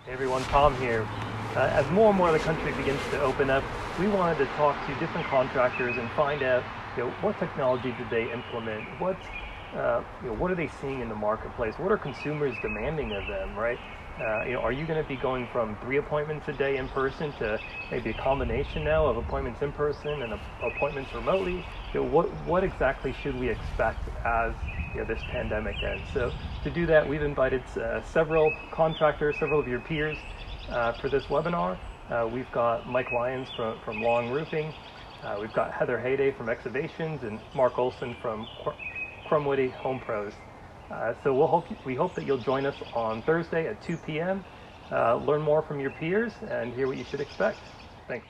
Hey everyone, Tom here. As more and more of the country begins to open up, we wanted to talk to different contractors and find out, what technology did they implement? What are they seeing in the marketplace? What are consumers demanding of them, right? Are you going to be going from 3 appointments a day in person to maybe a combination now of appointments in person and appointments remotely? What exactly should we expect as this pandemic ends? So to do that, we've invited several contractors, several of your peers for this webinar. We've got Mike Lyons from Long Roofing. We've got Heather Heydet from EXOVATIONS and Mark Olsen from Krumwiede Home Pros. So we hope that you'll join us on Thursday at 2 p.m. Learn more from your peers and hear what you should expect. Thanks.